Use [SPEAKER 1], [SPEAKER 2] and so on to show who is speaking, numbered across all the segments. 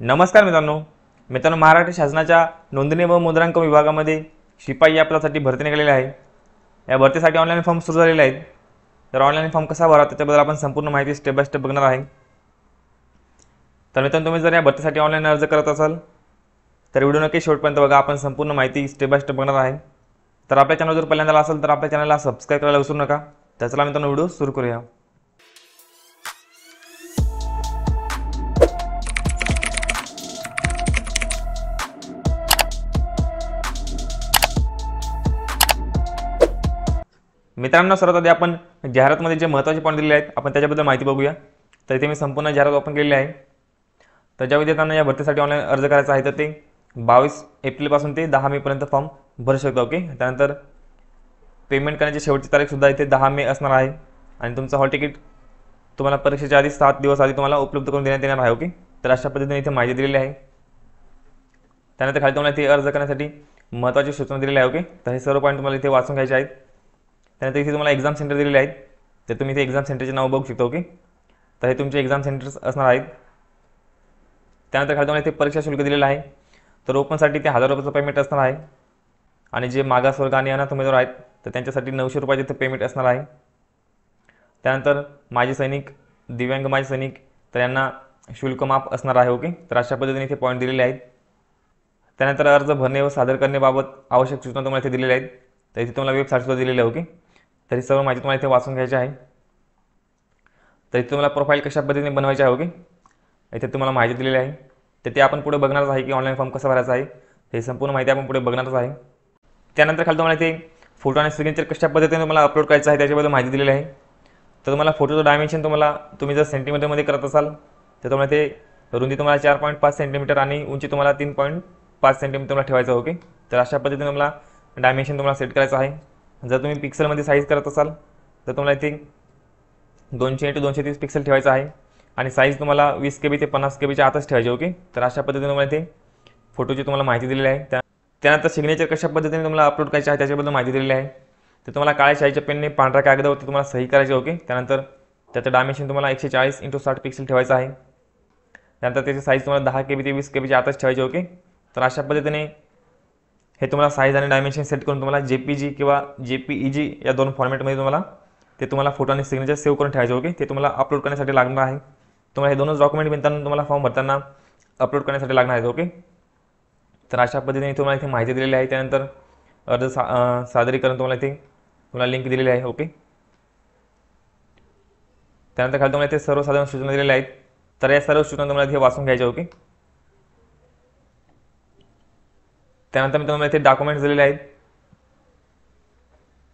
[SPEAKER 1] नमस्कार मित्रांनो, महाराष्ट्र शासनाच्या नोंदणी व मुद्रांक विभागामध्ये शिपाई या पदासाठी भरती निघालेली आहे। या भरतीसाठी ऑनलाईन फॉर्म सुरू झालेले आहेत। तर ऑनलाईन फॉर्म कसा भरावा त्याच्याबद्दल आपण संपूर्ण माहिती स्टेप बाय स्टेप बघणार आहे। तर मित्रांनो, तुम्ही जर या भरतीसाठी ऑनलाईन अर्ज करत असाल तर व्हिडिओ नक्की शेवटपर्यंत बघा, आपण संपूर्ण माहिती स्टेप बाय स्टेप बघणार आहे। तर आपल्या चॅनल जर पहिल्यांदा असेल तर आपल्या चॅनलला सबस्क्राइब करायला विसरू नका। तर चला मित्रांनो, व्हिडिओ सुरू करूया। मित्रांनो, सर्वात आधी आपण जाहिरातमध्ये जे महत्त्वाचे पॉईंट दिलेले आहेत आपण त्याच्याबद्दल माहिती बघूया। तर इथे मी संपूर्ण जाहिरात ओपन केलेली आहे। तर ज्या विद्यार्थ्यांना या भरतीसाठी ऑनलाईन अर्ज करायचा आहे तर ते 22 एप्रिलपासून ते 10 मेपर्यंत फॉर्म भरू शकता। ओके, त्यानंतर पेमेंट करण्याची शेवटची तारीखसुद्धा इथे 10 मे असणार आहे आणि तुमचं हॉल तिकीट तुम्हाला परीक्षेच्या आधी 7 दिवस आधी तुम्हाला उपलब्ध करून देण्यात येणार आहे। ओके, तर अशा पद्धतीने इथे माहिती दिलेली आहे। त्यानंतर खाली तुम्हाला इथे अर्ज करण्यासाठी महत्त्वाची सूचना दिलेली आहे। ओके, तर हे सर्व पॉईंट तुम्हाला इथे वाचून घ्यायचे आहेत। त्यानंतर इथे तुम्हाला एक्झाम सेंटर दिलेले आहेत, तर तुम्ही इथे एक्झाम सेंटरचे नाव बघू शकता। ओके, तर हे तुमचे एक्झाम सेंटर्स असणार आहेत। त्यानंतर खाली तुम्हाला इथे परीक्षा शुल्क दिलेलं आहे। तर ओपनसाठी ते 1000 रुपयाचं पेमेंट असणार आहे आणि जे मागासवर्ग आणि अनाथ उमेदवार आहेत तर त्यांच्यासाठी 900 रुपयाचे इथे पेमेंट असणार आहे। त्यानंतर माजी सैनिक, दिव्यांग माजी सैनिक तर यांना शुल्क माफ असणार आहे। ओके, तर अशा पद्धतीने इथे पॉईंट दिलेले आहेत। त्यानंतर अर्ज भरणे व सादर करण्याबाबत आवश्यक सूचना तुम्हाला इथे दिलेल्या आहेत। तर इथे तुम्हाला वेबसाईटसुद्धा दिलेली आहे। ओके, तर ही सर्व माहिती तुम्हाला इथे वाचून घ्यायची आहे। तर इथे तुम्हाला प्रोफाईल कशा पद्धतीने बनवायची आहे। ओके, इथे तुम्हाला माहिती दिलेली आहे। तर ते आपण पुढे बघणारच आहे की ऑनलाईन फॉर्म कसा भरायचा आहे, हे संपूर्ण माहिती आपण पुढे बघणारच आहे। त्यानंतर खाली तुम्हाला इथे फोटो आणि सिग्नेचर कशा पद्धतीने तुम्हाला अपलोड करायचं आहे त्याच्याबद्दल माहिती दिलेली आहे। तर तुम्हाला फोटोचं डायमेन्शन तुम्ही जर सेंटीमीटरमध्ये करत असाल तर तुम्हाला ते रुंदी तुम्हाला 4.5 सेंटीमीटर आणि उंची तुम्हाला 3.5 सेंटीमीटर तुम्हाला ठेवायचं। ओके, तर अशा पद्धतीने तुम्हाला डायमेन्शन तुम्हाला सेट करायचं आहे। जर तुम्ही पिक्सलमध्ये साईज करत असाल तर तुम्हाला इथे 200 × 230 पिक्सल ठेवायचं आहे आणि साईज तुम्हाला 20 KB ते 50 KBच्या आतच ठेवायची। ओके, तर अशा पद्धतीने तुम्हाला इथे फोटोची तुम्हाला माहिती दिलेली आहे। त्यानंतर सिग्नेचर कशा पद्धतीने तुम्हाला अपलोड करायचे आहे त्याच्याबद्दल माहिती दिलेली आहे। तर तुम्हाला काळ्या शाईच्या पेनने पांढऱ्या कागदावरती तुम्हाला सही करायची। ओके, त्यानंतर त्याचं डायमेन्शन तुम्हाला 140 × 60 पिक्सल ठेवायचं आहे। त्यानंतर त्याची साईज तुम्हाला 10 KB ते 20 KBच्या आतच ठेवायची। ओके, तर अशा पद्धतीने हे तुम्हाला साईज आणि डायमेन्शन सेट करून तुम्हाला JPG किंवा JPEG या दोन फॉर्मॅटमध्ये तुम्हाला फोटो आणि सिग्नेचर सेव्ह करून ठेवायचे। ओके, ते तुम्हाला अपलोड करण्यासाठी लागणार आहे। तुम्हाला हे दोनच डॉक्युमेंट मिळताना तुम्हाला फॉर्म भरताना अपलोड करण्यासाठी लागणार आहेत। ओके, तर अशा पद्धतीने तुम्हाला इथे माहिती दिलेली आहे। त्यानंतर अर्ज सादरीकरण तुम्हाला लिंक दिलेली आहे। ओके, त्यानंतर खाली तुम्हाला इथे सर्वसाधारण सूचना दिलेल्या आहेत। तर या सर्व सूचना तुम्हाला इथे वाचून घ्यायच्या। ओके, त्यानंतर मी तुम्हाला इथे डॉक्युमेंट्स दिलेले आहेत।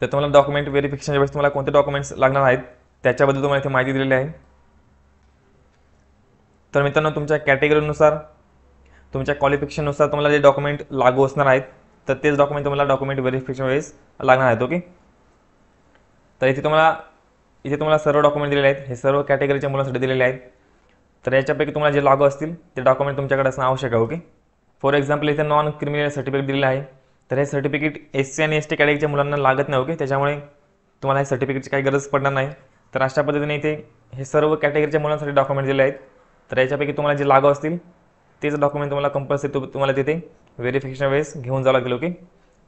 [SPEAKER 1] तर तुम्हाला डॉक्युमेंट व्हेरिफिकेशनच्या वेळेस तुम्हाला कोणते डॉक्युमेंट्स लागणार आहेत त्याच्याबद्दल तुम्हाला इथे माहिती दिलेली आहे। तर मित्रांनो, तुमच्या कॅटेगरीनुसार तुमच्या क्वालिफिकेशननुसार तुम्हाला जे डॉक्युमेंट लागू असणार आहेत तर तेच डॉक्युमेंट तुम्हाला डॉक्युमेंट व्हेरिफिकेशन वेळेस लागणार आहेत। ओके, तर इथे तुम्हाला सर्व डॉक्युमेंट दिलेले आहेत। हे सर्व कॅटेगरीच्या मुलांसाठी दिलेले आहेत। तर याच्यापैकी तुम्हाला जे लागू असतील ते डॉक्युमेंट तुमच्याकडे असणं आवश्यक आहे। ओके, फॉर एक्झाम्पल इथे नॉन क्रिमिनल सर्टिफिकेट दिलेलं आहे। तर हे सर्टिफिकेट SC आणि ST कॅटेगरीच्या मुलांना लागत नाही। ओके, त्याच्यामुळे तुम्हाला हे सर्टिफिकेटची काही गरज पडणार नाही। तर अशा पद्धतीने इथे हे सर्व कॅटेगरीच्या मुलांसाठी डॉक्युमेंट दिले आहेत। तर याच्यापैकी तुम्हाला जे लागू असतील तेच डॉक्युमेंट तुम्हाला कंपल्सरी तुम्हाला तिथे व्हेरिफिकेशन वेळेस घेऊन जावं लागेल। ओके,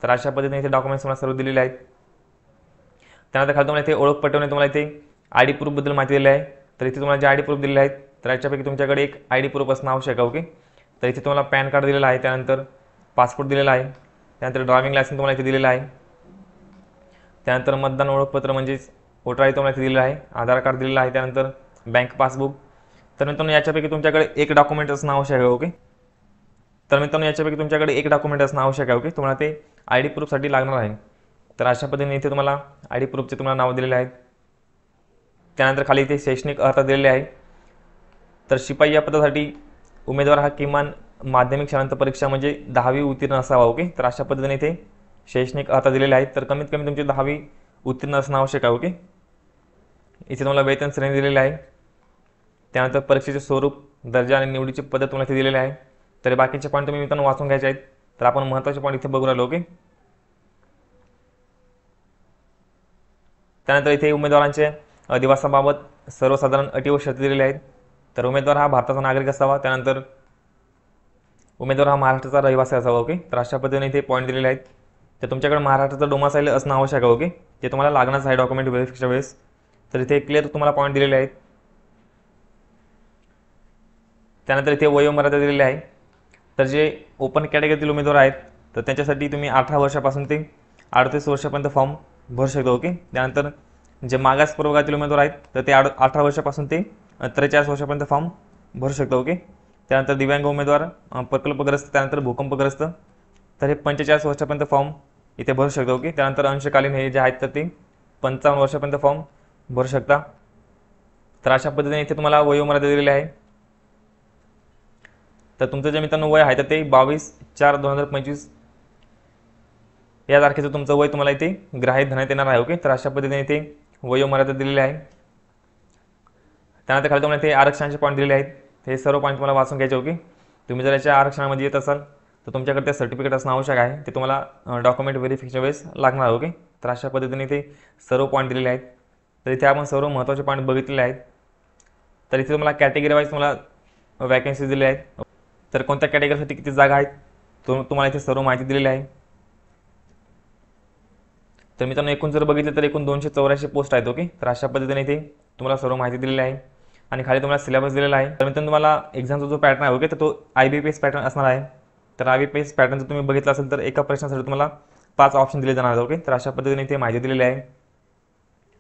[SPEAKER 1] तर अशा पद्धतीने इथे डॉक्युमेंट्स तुम्हाला सर्व दिलेले आहेत। त्यानंतर खाली तुम्हाला इथे ओळख पटवणे तुम्हाला इथे ID प्रूफबद्दल माहिती दिली आहे। तर इथे तुम्हाला जे ID प्रूफ दिलेले आहेत तर याच्यापैकी तुमच्याकडे एक ID प्रूफ असणं आवश्यक आहे। ओके, तर इथे तुम्हाला पॅन कार्ड दिलेलं आहे, त्यानंतर पासपोर्ट दिलेला आहे, त्यानंतर ड्रायव्हिंग लायसन्स तुम्हाला इथे दिलेलं आहे, त्यानंतर मतदान ओळखपत्र म्हणजेच वोटर ID तुम्हाला इथे दिलेलं आहे, आधार कार्ड दिलेलं आहे, त्यानंतर बँक पासबुक। तर मित्रांनो, याच्यापैकी तुमच्याकडे एक डॉक्युमेंट असणं आवश्यक आहे। ओके, तर मित्रांनो, याच्यापैकी तुमच्याकडे एक डॉक्युमेंट असणं आवश्यक आहे। ओके, तुम्हाला ते ID प्रूफसाठी लागणार आहे। तर अशा पद्धतीने इथे तुम्हाला ID प्रूफचे तुम्हाला नाव दिलेले आहेत। त्यानंतर खाली इथे शैक्षणिक अर्हता दिलेली आहे। तर शिपाई या पदासाठी उमेदवार हा किमान माध्यमिक शाळांत परीक्षा म्हणजे 10वी उत्तीर्ण असावा। ओके, तर अशा पद्धतीने इथे शैक्षणिक अर्हता दिलेले आहेत। तर कमीत कमी तुमची 10वी उत्तीर्ण असणं आवश्यक आहे। ओके, इथे तुम्हाला वेतन श्रेणी दिलेली आहे। त्यानंतर परीक्षेचे स्वरूप, दर्जा आणि निवडीची पद्धत तुम्हाला इथे दिलेली आहे। तर बाकीचे पॉईंट तुम्ही मित्रांनो वाचून घ्यायचे आहेत। तर आपण महत्त्वाचे पॉईंट इथे बघू राहिलो। ओके, त्यानंतर इथे उमेदवारांचे अधिवासाबाबत सर्वसाधारण अटी व शर्ती दिलेल्या आहेत। तर उमेदवार हा भारताचा नागरिक असावा, त्यानंतर उमेदवार हा महाराष्ट्राचा रहिवासी असावा. ओके, तर अशा पद्धतीने इथे पॉईंट दिलेले आहेत. तर तुमच्याकडे महाराष्ट्राचं डोमासाईल असणं आवश्यक आहे. ओके, ते तुम्हाला लागणारच आहे डॉक्युमेंट व्हेरिफिकेशनच्या वेळेस. तर इथे क्लिअर तुम्हाला पॉईंट दिलेले आहेत. त्यानंतर इथे वयोमर्यादा दिलेली आहे. तर जे ओपन कॅटेगरीतील उमेदवार आहेत तर त्यांच्यासाठी तुम्ही 18 वर्षापासून ते 38 वर्षापर्यंत फॉर्म भरू शकता. ओके, त्यानंतर जे मागास प्रवर्गातील उमेदवार आहेत तर ते 18 वर्षापासून ते 43 वर्षापर्यंत फॉर्म भरू शकता. ओके, त्यानंतर दिव्यांग उमेदवार, प्रकल्पग्रस्त, त्यानंतर भूकंपग्रस्त, तर हे 45 वर्षापर्यंत फॉर्म इथे भरू शकता. ओके, त्यानंतर अंशकालीन हे जे आहेत तर ते 55 वर्षापर्यंत फॉर्म भरू शकता. तर अशा पद्धतीने इथे तुम्हाला वयोमर्यादा दिलेली आहे. तर तुमचं जे मित्रांनो वय आहे तर ते 22/4/2025 या तारखेचं तुमचं वय तुम्हाला इथे ग्राह्य धरण्यात येणार आहे. ओके, तर अशा पद्धतीने इथे वयोमर्यादा दिलेली आहे. त्यानंतर खाली तुम्हाला इथे आरक्षणाचे पॉईंट दिलेले आहेत. हे सर्व पॉईंट तुम्हाला वाचून घ्यायचे. ओके, तुम्ही जर याच्या आरक्षणामध्ये येत असाल तर तुमच्याकडे ते सर्टिफिकेट असणं आवश्यक आहे. ते तुम्हाला डॉक्युमेंट व्हेरिफिकेशन वेळेस लागणार आहे. ओके, तर अशा पद्धतीने इथे सर्व पॉईंट दिलेले आहेत. तर इथे आपण सर्व महत्त्वाचे पॉईंट बघितलेले आहेत. तर इथे तुम्हाला कॅटेगरी वाईज तुम्हाला वॅकन्सी दिलेल्या आहेत. तर कोणत्या कॅटेगरीसाठी किती जागा आहेत तुम्हाला इथे सर्व माहिती दिलेली आहे. तर मित्रांनो एकूण जर बघितलं तर एकूण 284 पोस्ट आहेत. ओके, तर अशा पद्धतीने इथे तुम्हाला सर्व माहिती दिलेली आहे. आणि खाली तुम्हाला सिलेबस दिलेला आहे. तर मित्रांनो तुम्हाला एक्झामचा जो पॅटर्न आहे ओके तर तो IBPS पॅटर्न असणार आहे. तर IBPS पॅटर्न जर तुम्ही बघितला असेल तर एका प्रश्नासाठी तुम्हाला 5 ऑप्शन दिले जाणार आहेत. ओके, तर अशा पद्धतीने इथे माहिती दिलेली आहे.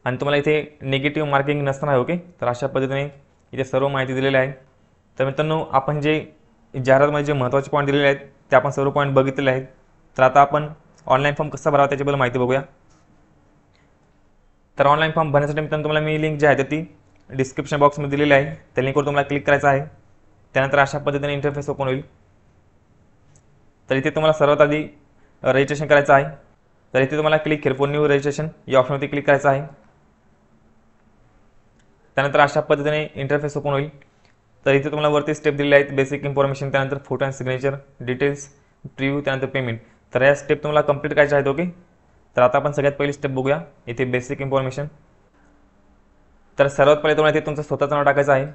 [SPEAKER 1] आणि तुम्हाला इथे निगेटिव्ह मार्किंग नसणार आहे. ओके, तर अशा पद्धतीने इथे सर्व माहिती दिलेली आहे. तर मित्रांनो आपण जे जाहिरातमध्ये जे महत्त्वाचे पॉईंट दिलेले आहेत ते आपण सर्व पॉईंट बघितलेले आहेत. तर आता आपण ऑनलाईन फॉर्म कसा भरावा त्याच्याबद्दल माहिती बघूया. तर ऑनलाईन फॉर्म भरण्यासाठी मित्रांनो तुम्हाला मी लिंक जी आहे ती डिस्क्रिप्शन बॉक्समध्ये दिलेली आहे. त्या लिंकवर तुम्हाला क्लिक करायचं आहे. त्यानंतर अशा पद्धतीने इंटरफेस ओपन होईल. तर इथे तुम्हाला सर्वात आधी रजिस्ट्रेशन करायचं आहे. तर इथे तुम्हाला click here for new registration या ऑप्शनवरती क्लिक करायचं आहे. त्यानंतर अशा पद्धतीने इंटरफेस ओपन होईल. तर इथे तुम्हाला वरती स्टेप दिलेले आहेत. बेसिक इन्फॉर्मेशन, त्यानंतर photo and signature, details, preview, त्यानंतर पेमेंट. तर या स्टेप तुम्हाला कंप्लीट करायच्या आहेत. ओके, तर आता आपण सगळ्यात पहिली स्टेप बघूया. इथे बेसिक इन्फॉर्मेशन. तर सर्वात पहिले तुम्हाला इथे तुमचं स्वतःचं नाव टाकायचं आहे.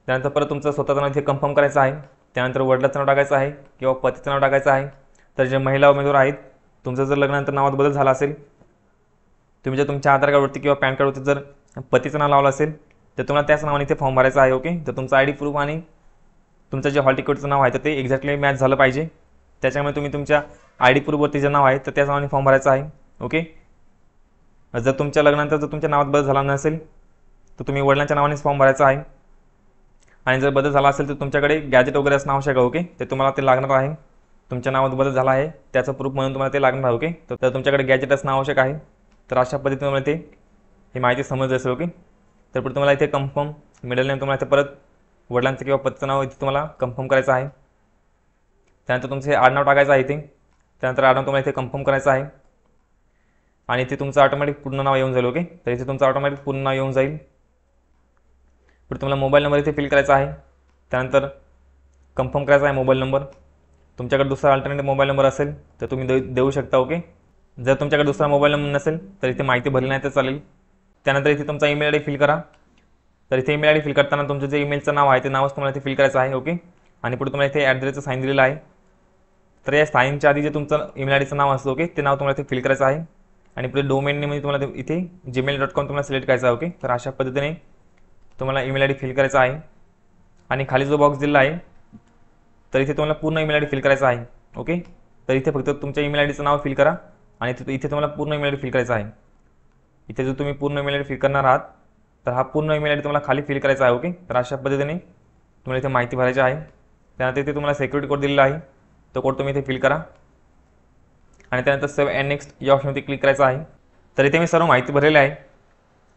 [SPEAKER 1] त्यानंतर परत तुमचं स्वतःचं नाव इथे कन्फर्म करायचं आहे. त्यानंतर वडिलाचं नाव टाकायचं आहे किंवा पतीचं नाव टाकायचं आहे. तर जे महिला उमेदवार आहेत तुमचं जर लग्नानंतर नावात बदल झाला असेल, तुम्ही जर तुमच्या आधार कार्डवरती किंवा पॅन कार्डवरती जर पतीचं नाव लावलं असेल तर तुम्हाला त्याच नावाने इथे फॉर्म भरायचा आहे. ओके, तर तुमचं ID प्रूफ आणि तुमचं जे हॉल तिकीटचं नाव आहे तर ते एक्झॅक्टली मॅच झालं पाहिजे. त्याच्यामुळे तुम्ही तुमच्या ID प्रूफवरती जे नाव आहे तर त्याच नावाने फॉर्म भरायचा आहे. ओके, जर तुमच्या लग्नानंतर जर तुमच्या नावात बदल झाला नसेल तर तुम्ही वडिलांच्या नावानेच फॉर्म भरायचा आहे. आणि जर बदल झाला असेल तर तुमच्याकडे गॅजेट वगैरे असणं आवश्यक आहे. ओके, ते तुम्हाला ते लागणार आहे. तुमच्या नावात बदल झाला आहे त्याचं प्रूफ म्हणून तुम्हाला ते लागणार आहे. ओके, तर तुमच्याकडे गॅजेट असणं आवश्यक आहे. तर अशा पद्धतीने तुम्हाला ते ही माहिती समजली असेल. ओके, तर पुढे तुम्हाला इथे कन्फर्म मिडल नेम तुम्हाला इथे परत वडिलांचं किंवा पतीचं नाव इथे तुम्हाला कन्फर्म करायचं आहे. त्यानंतर तुमचं हे आडनाव टाकायचं आहे इथे. त्यानंतर आडनाव तुम्हाला इथे कन्फर्म करायचं आहे. आणि इथे तुमचं ऑटोमॅटिक पूर्ण नाव येऊन जाईल. ओके, तर इथे तुमचं ऑटोमॅटिक पूर्ण नाव येऊन जाईल. पुढे तुम्हाला मोबाईल नंबर इथे फिल करायचा आहे. त्यानंतर कन्फर्म करायचा आहे मोबाईल नंबर. तुमच्याकडे दुसरा अल्टरनेटिव्ह मोबाईल नंबर असेल तर तुम्ही देऊ शकता. ओके, जर तुमच्याकडे दुसरा मोबाईल नंबर नसेल तर इथे माहिती भरली नाही तर चालेल. त्यानंतर इथे तुमचा ईमेल ID फिल करा. तर इथे ईमेल ID फिल करताना तुमचं जे ईमेलचं नाव आहे ते नावच तुम्हाला इथे फिल करायचं आहे. ओके, आणि पुढे तुम्हाला इथे ॲड्रेसचं साईन दिलेलं आहे. तर या साईनच्या आधी जे तुमचं ईमेल IDचं नाव असतं ओके ते नाव तुम्हाला इथे फिल करायचं आहे. आणि पुढे डोमेन नेममध्ये तुम्हाला इथे gmail.com तुम्हाला सिलेक्ट करायचं आहे. ओके, तर अशा पद्धतीने तुम्हाला ईमेल ID फिल करायचा आहे. आणि खाली जो बॉक्स दिलेला आहे तर इथे तुम्हाला पूर्ण ईमेल ID फिल करायचा आहे. ओके, तर इथे फक्त तुमच्या ईमेल IDचं नाव फिल करा आणि इथे तुम्हाला पूर्ण ईमेल ID फिल करायचा आहे. इथे जर तुम्ही पूर्ण ईमेल ID फिल करणार आहात तर हा पूर्ण ईमेल ID तुम्हाला खाली फिल करायचा आहे. ओके, तर अशा पद्धतीने तुम्हाला इथे माहिती भरायची आहे. त्यानंतर इथे तुम्हाला सिक्युरिटी कोड दिलेला आहे. तो कोड तुम्ही इथे फिल करा आणि त्यानंतर सेव्ह अँड नेक्स्ट या ऑप्शनवरती क्लिक करायचं आहे. तर इथे मी सर्व माहिती भरलेली आहे.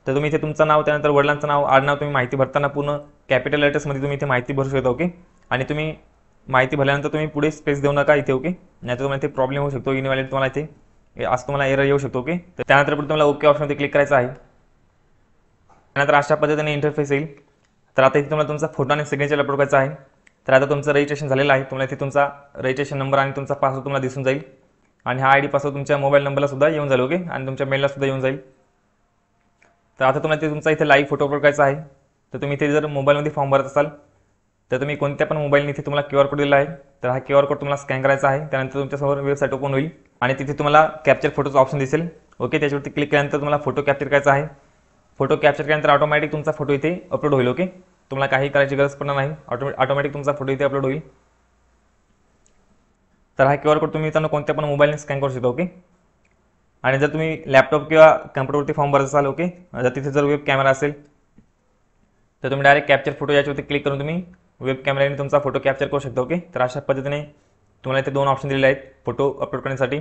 [SPEAKER 1] तर तुम्ही इथे तुमचं नाव, त्यानंतर वडिलांचं नाव, आडनाव तुम्ही माहिती भरताना पूर्ण कॅपिटल लेटर्समध्ये तुम्ही इथे माहिती भरू शकता. ओके, आणि तुम्ही माहिती भरल्यानंतर तुम्ही पुढे स्पेस देऊ नका इथे. ओके, नाहीतर तुम्हाला इथे प्रॉब्लेम होऊ शकतो, इनव्हॅलिड तुम्हाला इथे असं तुम्हाला एरर येऊ शकतो. ओके, तर त्यानंतर पुढे तुम्हाला ओके ऑप्शनवरती क्लिक करायचं आहे. त्यानंतर अशा पद्धतीने इंटरफेस येईल. तर आता इथे तुम्हाला तुमचा फोटो आणि सिग्नेचर अपलोड करायचा आहे. तर आता तुमचं रजिस्ट्रेशन झालेलं आहे. तुम्हाला इथे तुमचा रजिस्ट्रेशन नंबर आणि तुमचा पासवर्ड तुम्हाला दिसून जाईल. आणि हा ID पासवर्ड तुमच्या मोबाईल नंबरला सुद्धा येऊन जाईल. ओके, आणि तुमच्या मेलला सुद्धा येऊन जाईल. तर आता तुम्हाला तुमचा इथे लाईव्ह फोटो अपलोड करायचा आहे. तर तुम्ही इथे जर मोबाईलमध्ये फॉर्म भरत असाल तर तुम्ही कोणत्या पण मोबाईलने इथे तुम्हाला QR कोड दिला आहे, तर हा QR कोड तुम्हाला स्कॅन करायचा आहे. त्यानंतर तुमच्यासमोर वेबसाईट ओपन होईल आणि तिथे तुम्हाला कॅप्चर फोटोचा ऑप्शन दिसेल. ओके, त्याच्यावरती क्लिक केल्यानंतर तुम्हाला फोटो कॅप्चर करायचा आहे. फोटो कॅप्चर केल्यानंतर ऑटोमॅटिक तुमचा फोटो इथे अपलोड होईल. ओके, तुम्हाला काही करायची गरज पडणार नाही, ऑटोमॅटिक तुमचा फोटो इथे अपलोड होईल. तर हा QR कोड तुम्ही मित्रांनो कोणत्या पण मोबाईलने स्कॅन करू शकता. ओके, आणि जर तुम्ही लॅपटॉप किंवा कम्प्युटरवरती फॉर्म भरत असाल, ओके, जर तिथे जर वेब कॅमेरा असेल तर तुम्ही डायरेक्ट कॅप्चर फोटो याच्यावरती क्लिक करून तुम्ही वेब कॅमेऱ्याने तुमचा फोटो कॅप्चर करू शकता. ओके, तर अशा पद्धतीने तुम्हाला इथे 2 ऑप्शन दिलेले आहेत फोटो अपलोड करण्यासाठी.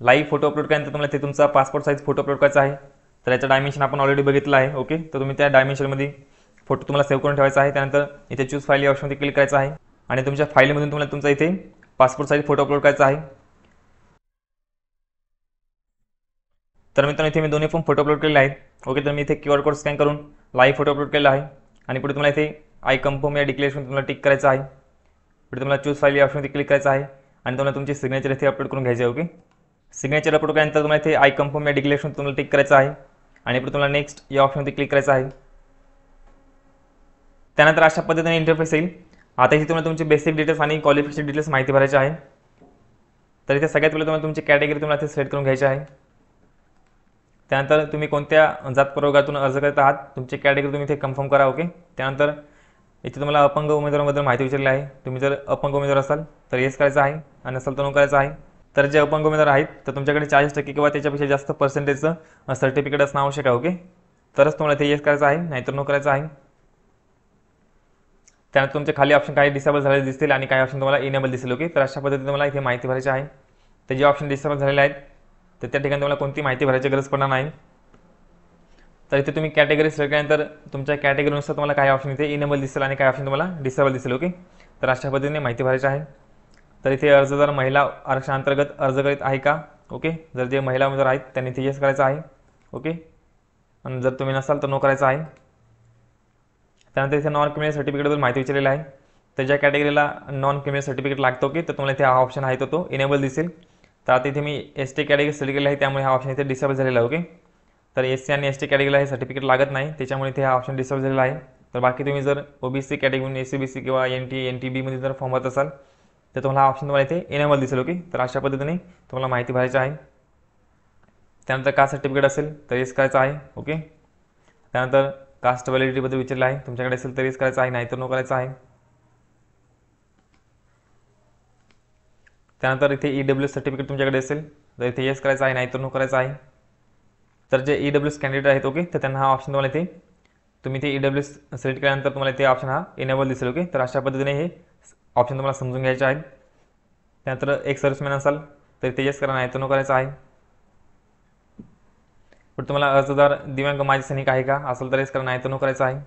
[SPEAKER 1] लाईव्ह फोटो अपलोड केल्यानंतर तुम्हाला ते तुमचा पासपोर्ट साईज फोटो अपलोड करायचा आहे. तर याचा डायमेन्शन आपण ऑलरेडी बघितलं आहे. ओके, तर तुम्ही त्या डायमेन्शनमध्ये फोटो तुम्हाला सेव्ह करून ठेवायचा आहे. त्यानंतर इथे चूज फाईल या ऑप्शनमध्ये क्लिक करायचं आहे आणि तुमच्या फाईलमधून तुम्हाला तुमचा इथे पासपोर्ट साईज फोटो अपलोड करायचा आहे. तर मित्रांनो इथे मी दोन्ही पण फोटो अपलोड केलेले आहेत. ओके, तर मी इथे QR कोड स्कॅन करून लाईव्ह फोटो अपलोड केला आहे आणि पुढे तुम्हाला इथे आय कन्फर्म या डिक्लेरेशन तुम्हाला टिक करायचं आहे. पुढे तुम्हाला चूज फाईल या ऑप्शनमध्ये क्लिक करायचं आहे आणि तुम्हाला तुमची सिग्नेचर इथे अपलोड करून घ्यायचे आहे. ओके, सिग्नेचर अपलोड केल्यानंतर तुम्हाला इथे आय कन्फर्म या डिक्लेरेशन तुम्हाला टिक करायचं आहे आणि पुढे तुम्हाला नेक्स्ट या ऑप्शनमध्ये क्लिक करायचं आहे. त्यानंतर अशा पद्धतीने इंटरफेस येईल. आता इथे तुम्हाला तुमचे बेसिक डिटेल्स आणि क्वालिफिकेशन डिटेल्स माहिती भरायचे आहे. तर इथे सगळ्यात पहिले तुम्हाला तुमची कॅटेगरी तुम्हाला इथे सिलेक्ट करून घ्यायची आहे. त्यानंतर तुम्ही कोणत्या जात प्रवर्गातून अर्ज करत आहात, तुमची कॅटेगरी तुम्ही इथे कन्फर्म करा. ओके, त्यानंतर इथे तुम्हाला अपंग उमेदवारांबद्दल माहिती विचारली आहे. तुम्ही जर अपंग उमेदवार असाल तर येस करायचं आहे आणि नसेल तर नो करायचं आहे. तर जे अपंग उमेदवार आहेत तर तुमच्याकडे 40% किंवा त्याच्यापेक्षा जास्त पर्सेंटेजचं सर्टिफिकेट असणं आवश्यक आहे. ओके, तरच तुम्हाला ते येस करायचं आहे, नाहीतर नो करायचं आहे. त्यानंतर तुमचे खाली ऑप्शन काही डिसेबल झालेले दिसतील आणि काही ऑप्शन तुम्हाला इनेबल दिसेल. ओके, तर अशा पद्धतीने तुम्हाला इथे माहिती भरायची आहे. तर जे ऑप्शन डिसेबल झालेले आहेत तर त्या ठिकाणी तुम्हाला कोणती माहिती भरायची गरज पडणार नाही. तर इथे तुम्ही कॅटेगरी सिलेक्ट केल्यानंतर तुमच्या कॅटेगरीनुसार तुम्हाला काही ऑप्शन इथे इनेबल दिसेल आणि काही ऑप्शन तुम्हाला डिसेबल दिसेल. ओके, तर अशा पद्धतीने माहिती भरायची आहे. तर इथे अर्जदार महिला आरक्षणाअंतर्गत अर्ज करीत आहे का. ओके, जर जे महिला उमेदवार आहेत त्यांनी इथे येस करायचं आहे. ओके, आणि जर तुम्ही नसाल तर नो करायचं आहे. त्यानंतर इथे नॉन क्रिमिनल सर्टिफिकेटबद्दल माहिती विचारलेली आहे. तर ज्या कॅटेगरीला नॉन क्रिमिनल सर्टिफिकेट लागतो की तर तुम्हाला इथे हा ऑप्शन आहे तो इनेबल दिसेल. तर आता इथे मी ST कॅटेगरी सिलेक्ट केली आहे त्यामुळे हा ऑप्शन इथे डिसेबल झालेला आहे. ओके, तर SC आणि ST कॅटेगरीला हे सर्टिफिकेट लागत नाही त्याच्यामुळे इथे हा ऑप्शन डिसेबल झालेला आहे. तर बाकी तुम्ही जर OBC कॅटेगरी SC किंवा NT मध्ये जर फॉर्म भरत असाल तर तुम्हाला हा ऑप्शन तुम्हाला इथे इनेबल दिसेल. ओके, तर अशा पद्धतीने तुम्हाला माहिती भरायची आहे. त्यानंतर कास्ट सर्टिफिकेट असेल तर येस करायचं आहे. ओके, त्यानंतर कास्ट व्हॅलिडिटीबद्दल विचारलं आहे, तुमच्याकडे असेल तर येस करायचं आहे, नाहीतर नो करायचं आहे. त्यानंतर इथे EWS सर्टिफिकेट तुमच्याकडे असेल तर इथे येस करायचं आहे, नाहीतर नो करायचं आहे. तर जे EWS कॅन्डिडेट आहेत ओके तर त्यांना हा ऑप्शन तुम्हाला इथे तुम्ही ते EWS सिलेक्ट केल्यानंतर तुम्हाला इथे ऑप्शन हा इनेबल दिसेल. ओके, तर अशा पद्धतीने हे ऑप्शन तुम्हाला समजून घ्यायचे आहेत. त्यानंतर एक सर्व्हिसमॅन असाल तर इथे येस करा, नाहीतर नो करायचं आहे. पण तुम्हाला अर्जदार दिव्यांग माजी सैनिक आहे का असेल तर येस करा, नाहीतर नो करायचं आहे.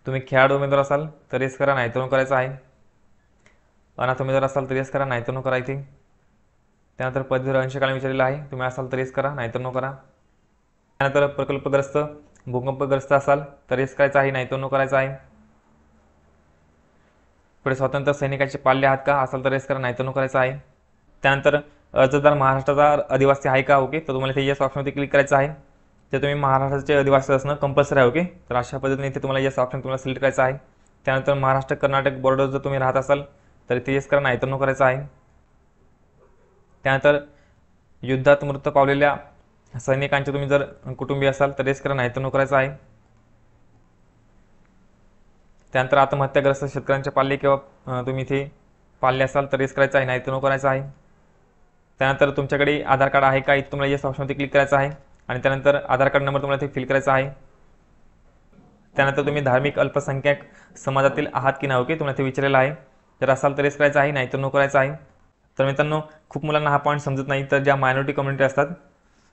[SPEAKER 1] तुम्ही खेळाडू उमेदवार असाल तर येस करा, नाहीतर नो करायचं आहे. अनाथ उमेदवार असाल तर येस करा, नाहीतर नो करा इथे. त्यानंतर पदवीधर अंशकालीन विचारलेला आहे, तुम्ही असाल तर येस करा, नाहीतर नो करा. त्यानंतर प्रकल्पग्रस्त भूकंपग्रस्त असाल तर येस करायचं आहे, नाहीतर नो करायचं आहे. पुढे स्वातंत्र्य सैनिकाचे पाल्य आहात का असाल तर येस करा, नाहीतर नो करायचं आहे. त्यानंतर अर्जदार महाराष्ट्राचा आदिवासी आहे का. ओके, तर तुम्हाला इथे येस ऑप्शनमध्ये क्लिक करायचं आहे. तर तुम्ही महाराष्ट्राचे आदिवासी असणं कंपल्सरी आहे. ओके, तर अशा पद्धतीने इथे तुम्हाला येस ऑप्शन तुम्हाला सिलेक्ट करायचं आहे. त्यानंतर महाराष्ट्र कर्नाटक बॉर्डर जर तुम्ही राहत असाल तर इथे येस करा, नाहीतर नो करायचं आहे. त्यानंतर युद्धात मृत्यू पावलेल्या सैनिकांचे तुम्ही जर कुटुंबीय असाल तर येस करा, नाहीतर नो करायचं आहे. त्यानंतर आत्महत्याग्रस्त शेतकऱ्यांचे पाल्य किंवा तुम्ही इथे पाल्य असाल तर येस करायचं आहे, नाहीतर नो करायचं आहे. त्यानंतर तुमच्याकडे आधार कार्ड आहे का इथे तुम्हाला येस ऑप्शनमध्ये क्लिक करायचं आहे आणि त्यानंतर आधार कार्ड नंबर तुम्हाला इथे फिल करायचा आहे. त्यानंतर तुम्ही धार्मिक अल्पसंख्याक समाजातील आहात की नाही ओके तुम्हाला ते विचारलेलं आहे. जर असाल तर येस करायचं आहे, नाहीतर नो करायचं आहे. तर मित्रांनो खूप मुलांना हा पॉईंट समजत नाही. तर ज्या मायनॉरिटी कम्युनिटी असतात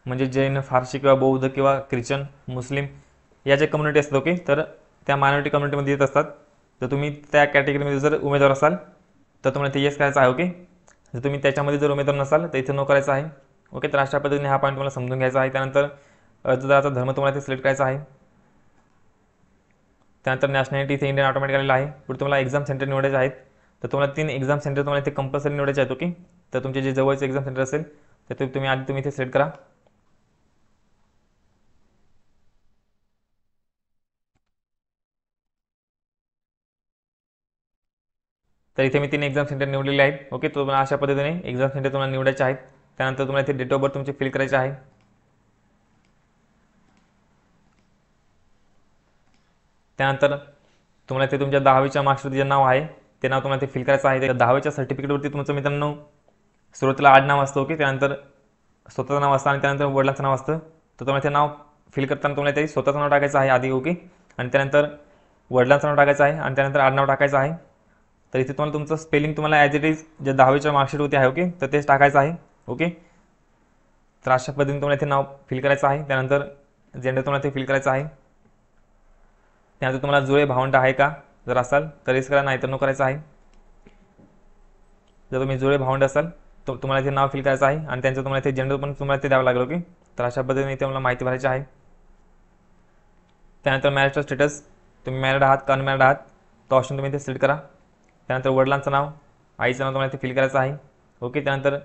[SPEAKER 1] म्हणजे जैन फारसी किंवा बौद्ध किंवा ख्रिश्चन मुस्लिम या ज्या कम्युनिटी असतात ओके तर त्या मायनॉरिटी कम्युनिटीमध्ये येत असतात. तर तुम्ही त्या कॅटेगरीमध्ये जर उमेदवार असाल तर तुम्हाला ते येस करायचं आहे. ओके, जर तुम्ही त्याच्यामध्ये जर उमेदवार नसाल तर इथे नो करायचं आहे. ओके, तर अशा पद्धतीने हा पॉईंट तुम्हाला समजून घ्यायचा आहे. त्यानंतर अर्जदाराचा धर्म तुम्हाला इथे सिलेक्ट करायचा आहे. त्यानंतर नॅशनॅलिटी इथे इंडियन ऑटोमॅटिक आलेला आहे. पुढे तुम्हाला एक्झाम सेंटर निवडायचे आहेत. तर तुम्हाला 3 एक्झाम सेंटर तुम्हाला इथे कंपल्सरी निवडायचे आहेत. ओके, तर तुमचे जे जवळचे एक्झाम सेंटर असेल तर ते तुम्ही इथे सिलेक्ट करा. तर इथे मी 3 एक्झाम सेंटर निवडलेले आहेत. ओके, तुम्हाला अशा पद्धतीने एक्झाम सेंटर तुम्हाला निवडायचे आहेत. त्यानंतर तुम्हाला इथे डेट ऑफ बर्थ तुमचे फिल करायचे आहे. त्यानंतर तुम्हाला इथे तुमच्या 10वीच्या मार्क्सवरती जे नाव आहे ते नाव तुम्हाला ते फिल करायचं आहे. त्या 10वीच्या सर्टिफिकेटवरती तुमचं मित्रांनो सुरुवातीला आडनाव असतं. ओके, त्यानंतर स्वतःचं नाव असतं आणि त्यानंतर वडिलांचं नाव असतं. तर तुम्हाला ते नाव फिल करताना तुम्हाला ते स्वतःचं नाव टाकायचं आहे आधी. ओके, आणि त्यानंतर वडिलांचं नाव टाकायचं आहे आणि त्यानंतर आडनाव टाकायचं आहे. तर इथे तुम्हाला तुमचं स्पेलिंग तुम्हाला ॲज इट इज जे 10वीच्या मार्कशीटवरती आहे. ओके, तर तेच टाकायचं आहे. ओके, तर अशा पद्धतीने तुम्हाला इथे नाव फिल करायचं आहे. त्यानंतर जेंडर तुम्हाला ते फिल करायचं आहे. त्यानंतर तुम्हाला जुळे भावंड आहे का, जर असाल तर येस करा, नाही तर नो करायचं आहे. जर तुम्ही जुळे भावंड असाल तर तुम्हाला इथे नाव फिल करायचं आहे आणि त्यांचं तुम्हाला इथे जेंडर पण तुम्हाला ते द्यावं लागेल. ओके, तर अशा पद्धतीने इथे मला माहिती भरायची आहे. त्यानंतर मॅरिटल स्टेटस, तुम्ही मॅरिड आहात का अनमॅरिड आहात तो ऑप्शन तुम्ही इथे सिलेक्ट करा. त्यानंतर वडिलांचं नाव, आईचं नाव तुम्हाला इथे फिल करायचं आहे. ओके, त्यानंतर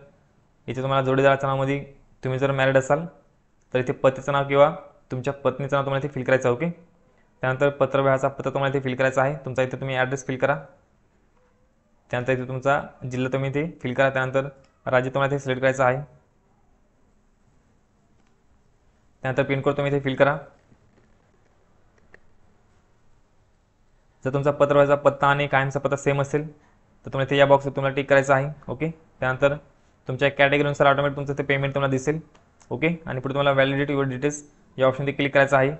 [SPEAKER 1] इथे तुम्हाला जोडीदाराच्या नावामध्ये तुम्ही जर मॅरिड असाल तर इथे पतीचं नाव किंवा तुमच्या पत्नीचं नाव तुम्हाला इथे फिल करायचं आहे. ओके, त्यानंतर पत्रव्यवहाराचा पत्ता तुम्हाला इथे फिल करायचा आहे. तुमचा इथे तुम्ही ॲड्रेस फिल करा. त्यानंतर इथे तुमचा जिल्हा तुम्ही इथे फिल करा. त्यानंतर राज्य तुम्हाला इथे सिलेक्ट करायचं आहे. त्यानंतर पिनकोड तुम्ही इथे फिल करा. जर तुमचा पत्रव्यवहाराचा पत्ता आणि कायमचा पत्ता सेम असेल तर तुम्हाला इथे या बॉक्सवर तुम्हाला टिक करायचं आहे. ओके, त्यानंतर तुमच्या कॅटेगरीनुसार ऑटोमॅटिक तुमचं ते पेमेंट तुम्हाला दिसेल. ओके, आणि पुढे तुम्हाला व्हॅलिडिटी युअर डिटेल्स या ऑप्शनमध्ये क्लिक करायचं आहे.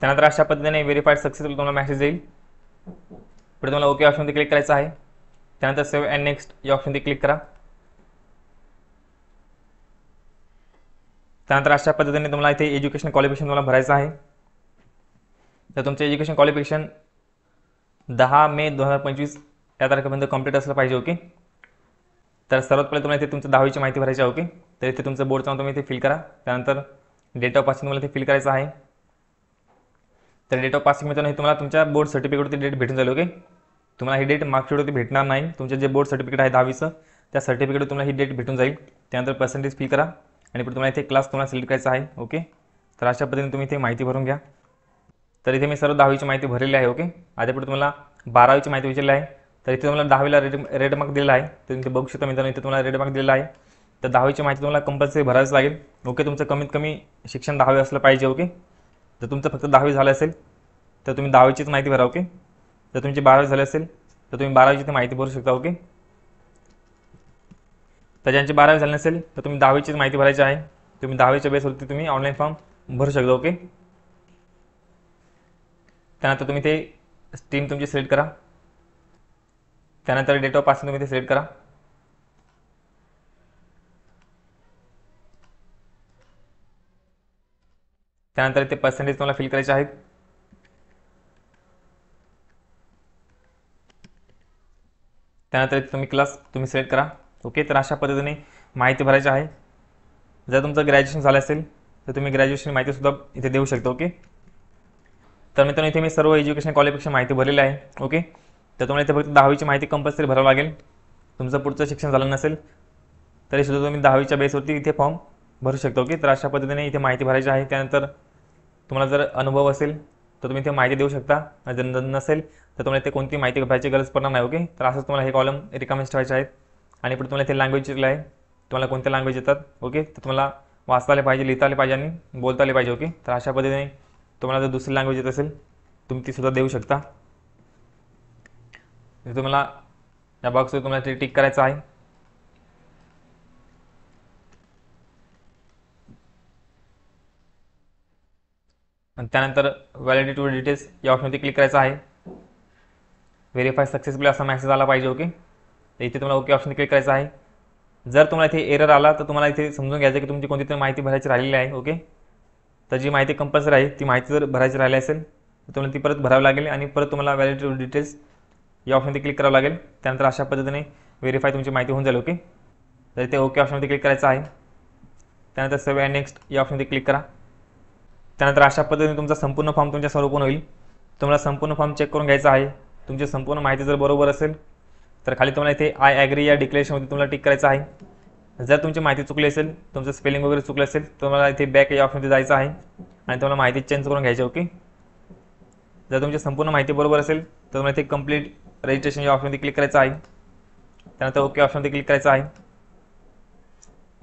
[SPEAKER 1] त्यानंतर अशा पद्धतीने व्हेरीफाईड सक्सेसफुल तुम्हाला मेसेज येईल. पुढे तुम्हाला ओके ऑप्शनमध्ये क्लिक करायचं आहे. त्यानंतर सेव्ह अँड नेक्स्ट या ऑप्शनमध्ये क्लिक करा. त्यानंतर अशा पद्धतीने तुम्हाला इथे एज्युकेशन क्वालिफिकेशन तुम्हाला भरायचं आहे. तर तुमचं एज्युकेशन क्वालिफिकेशन 10 मे 2025 या तारखेपर्यंत कंप्लीट असलं पाहिजे. ओके, तर सर्वात पहिले तुम्हाला इथे तुमचं 10वीची माहिती भरायची आहे. ओके, तर इथे तुमचं बोर्डचं नाव तुम्ही इथे फिल करा. त्यानंतर डेट ऑफ पासिंग तुम्हाला इथे फिल करायचं आहे. तर डेट ऑफ पासिंग मित्रांनो हे तुम्हाला तुमच्या बोर्ड सर्टिफिकेटवरती डेट भेटून जाईल. ओके, तुम्हाला ही डेट मार्कशीटवरती भेटणार नाही. तुमचं जे बोर्ड सर्टिफिकेट आहे 10वीचं त्या सर्टिफिकेटवर तुम्हाला ही डेट भेटून जाईल. त्यानंतर पर्सेंटेज फिल करा आणि पुढे तुम्हाला इथे क्लास तुम्हाला सिलेक्ट करायचा आहे. ओके, तर अशा पद्धतीने तुम्ही इथे माहिती भरून घ्या. तर इथे मी सर्व 10वीची माहिती भरलेली आहे. ओके, आता पुढे तुम्हाला 12वीची माहिती विचारली आहे. तर इथे तुम्हाला 10वीला रेड मार्क दिलेला आहे. तर इथे बघू शकता मित्रांनो, इथे तुम्हाला रेड मार्क दिलेला आहे. तर 10वीची माहिती तुम्हाला कंपल्सरी भरावीच लागेल. ओके, तुमचं कमीत कमी शिक्षण 10वी असलं पाहिजे. ओके, जर तुमचं फक्त 10वी झालं असेल तर तुम्ही 10वीचीच माहिती भरा. ओके, जर तुमची 12वी झाली असेल तर तुम्ही 12वीची ते माहिती भरू शकता. ओके, तर ज्यांची 12वी झाली नसेल तर तुम्ही 10वीचीच माहिती भरायची आहे. तुम्ही 10वीच्या बेसवरती तुम्ही ऑनलाईन फॉर्म भरू शकता. ओके, त्यानंतर तुम्ही ते स्ट्रीम तुमची सिलेक्ट करा. त्यानंतर डेट ऑफ पासिंग तुम्ही ते सिलेक्ट करा. त्यानंतर ते पर्सेंटेज तुम्हाला फिल करायचे आहेत. त्यानंतर तुम्ही क्लास तुम्ही सिलेक्ट करा. ओके, तर अशा पद्धतीने माहिती भरायची आहे. जर तुमचं ग्रॅज्युएशन झालं असेल तर तुम्ही ग्रॅज्युएशन माहितीसुद्धा इथे देऊ शकता. ओके, तर मित्रांनो इथे मी सर्व एज्युकेशन क्वालिफिकेशन माहिती भरलेली आहे. ओके, तर तुम्हाला इथे फक्त 10वीची माहिती कंपल्सरी भरावं लागेल. तुमचं पुढचं शिक्षण झालं नसेल तरीसुद्धा तुम्ही 10वीच्या बेसवरती इथे फॉर्म भरू शकता. ओके, तर अशा पद्धतीने इथे माहिती भरायची आहे. त्यानंतर तुम्हाला जर अनुभव असेल तर तुम्ही इथे माहिती देऊ शकता. जर नसेल तर तुम्हाला इथे कोणती माहिती भरायची गरज पडणार नाही. ओके, तर असंच तुम्हाला हे कॉलम रिकामे ठेवायचे आहेत. आणि पुढे तुम्हाला इथे लँग्वेज दिलेलं आहे. तुम्हाला कोणत्या लँग्वेज येतात. ओके, तर तुम्हाला वाचता आले पाहिजे, लिहिता आले पाहिजे आणि बोलता आले पाहिजे. ओके, तर अशा पद्धतीने तुम्हाला जर दुसरी लँग्वेज येत असेल तुम्ही ती सुद्धा देऊ शकता. तुम्हाला या बॉक्सवर तुम्हाला ते टिक करायचं आहे. आणि त्यानंतर व्हॅलिडिटी टू डिटेल्स या ऑप्शनवरती क्लिक करायचं आहे. व्हेरीफाय सक्सेसफुली असा मेसेज आला पाहिजे. ओके, तर इथे तुम्हाला ओके ऑप्शन क्लिक करायचं आहे. जर तुम्हाला इथे एरर आला तर तुम्हाला इथे समजून घ्यायचं की तुमची कोणती तरी माहिती भरायची राहिलेली आहे. ओके, तर जी माहिती कंपल्सरी आहे ती माहिती जर भरायची राहिली असेल तर तुम्हाला ती परत भरावी लागेल आणि परत तुम्हाला व्हॅलिडिटी टू डिटेल्स या ऑप्शनवरती क्लिक करावं लागेल. त्यानंतर अशा पद्धतीने व्हेरीफाय तुमची माहिती होऊन जाईल. ओके, तर इथे ओके ऑप्शनवरती क्लिक करायचं आहे. त्यानंतर सेव्ह अँड नेक्स्ट या ऑप्शनवरती क्लिक करा. त्यानंतर अशा पद्धतीने तुमचा संपूर्ण फॉर्म तुमच्या समोर ओपन होईल. तुम्हाला संपूर्ण फॉर्म चेक करून घ्यायचा आहे. तुमची संपूर्ण माहिती जर बरोबर असेल तर खाली तुम्हाला इथे आय ॲग्री या डिक्लेरेशनमध्ये तुम्हाला टिक करायचं आहे. जर तुमची माहिती चुकली असेल, तुमचं स्पेलिंग वगैरे चुकलं असेल तर तुम्हाला इथे बॅक या ऑप्शनमध्ये जायचं आहे आणि तुम्हाला माहिती चेंज करून घ्यायची. ओके, जर तुमची संपूर्ण माहिती बरोबर असेल तर तुम्हाला इथे कंप्लीट रजिस्ट्रेशन या ऑप्शनमध्ये क्लिक करायचं आहे. त्यानंतर ओके ऑप्शनमध्ये क्लिक करायचं आहे.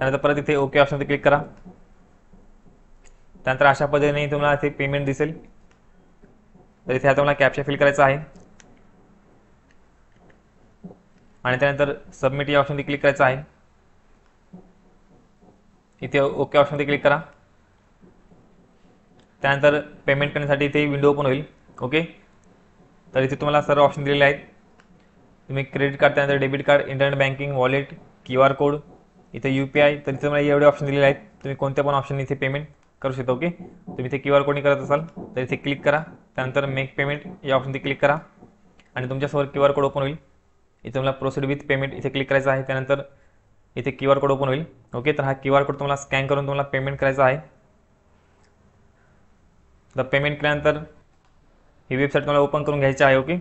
[SPEAKER 1] त्यानंतर परत इथे ओके ऑप्शनमध्ये क्लिक करा. त्यानंतर अशा पद्धतीने तुम्हाला इथे पेमेंट दिसेल. तर इथे आता तुम्हाला कॅप्चा फिल करायचा आहे आणि त्यानंतर सबमिट या ऑप्शनमध्ये क्लिक करायचं आहे. इथे ओके ऑप्शनमध्ये क्लिक करा. त्यानंतर पेमेंट करण्यासाठी इथे विंडो ओपन होईल. ओके, तर इथे तुम्हाला सर्व ऑप्शन दिलेले आहेत. तुम्ही क्रेडिट कार्ड, त्यानंतर debit card, internet banking, wallet, QR code, इथे UPI, तर इथे तुम्हाला एवढे ऑप्शन दिलेले आहेत. तुम्ही कोणत्या पण ऑप्शन इथे पेमेंट करू शकता. ओके, तुम्ही इथे QR कोडने करत असाल तर इथे क्लिक करा. त्यानंतर मेक पेमेंट या ऑप्शनमध्ये क्लिक करा आणि तुमच्यासमोर QR कोड ओपन होईल. इथे तुम्हाला प्रोसीड विथ पेमेंट इथे क्लिक करायचं आहे. त्यानंतर इथे QR कोड ओपन होईल. ओके, तर हा QR कोड तुम्हाला स्कॅन करून तुम्हाला पेमेंट करायचं आहे. तर पेमेंट केल्यानंतर ही वेबसाईट तुम्हाला ओपन करून घ्यायची आहे. ओके,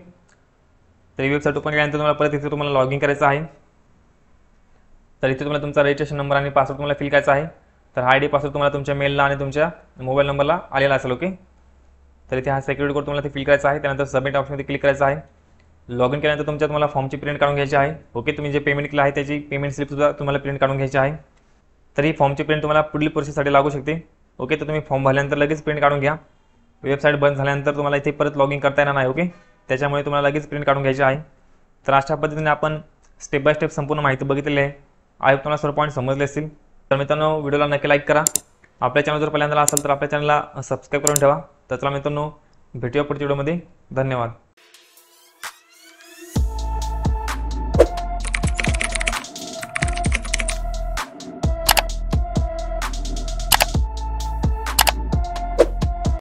[SPEAKER 1] तर ही वेबसाईट ओपन केल्यानंतर तुम्हाला परत इथे तुम्हाला लॉग इन करायचं आहे. तर इथे तुम्हाला तुमचा रजिस्ट्रेशन नंबर आणि पासवर्ड तुम्हाला फिल करायचा आहे. तर हा ID पासवर्ड तुम्हाला तुमच्या मेलला आणि तुमच्या मोबाईल नंबरला आलेला असेल. ओके, तर इथे हा सिक्युरिटी कोड तुम्हाला ते फिल करायचा आहे. त्यानंतर सबमिट ऑप्शनमध्ये क्लिक करायचं आहे. लॉग इन केल्यानंतर तुमच्या तुम्हाला फॉर्मची प्रिंट काढून घ्यायची आहे. ओके, तुम्ही जे पेमेंट केलं आहे त्याची पेमेंट स्लिपसुद्धा तुम्हाला प्रिंट काढून घ्यायची आहे. तर ही फॉर्मची प्रिंट तुम्हाला पुढील प्रोसेससाठी लागू शकते. ओके, तर तुम्ही फॉर्म भरल्यानंतर लगेच प्रिंट काढून घ्या. वेबसाईट बंद झाल्यानंतर तुम्हाला इथे परत लॉग इन करता येणार नाही. ओके, त्याच्यामुळे तुम्हाला लगेच प्रिंट काढून घ्यायची आहे. तर अशा पद्धतीने आपण स्टेप बाय स्टेप संपूर्ण माहिती बघितलेली आहे. आय होप तुम्हाला सर्व पॉईंट समजले असतील. तर मित्रांनो, व्हिडिओला नक्की लाईक करा. आपल्या चॅनल जर पहिल्यांदा असेल तर आपल्या चॅनलला सबस्क्राईब करून ठेवा. तर चला मित्रांनो, भेटूया पुढच्या व्हिडिओमध्ये. धन्यवाद.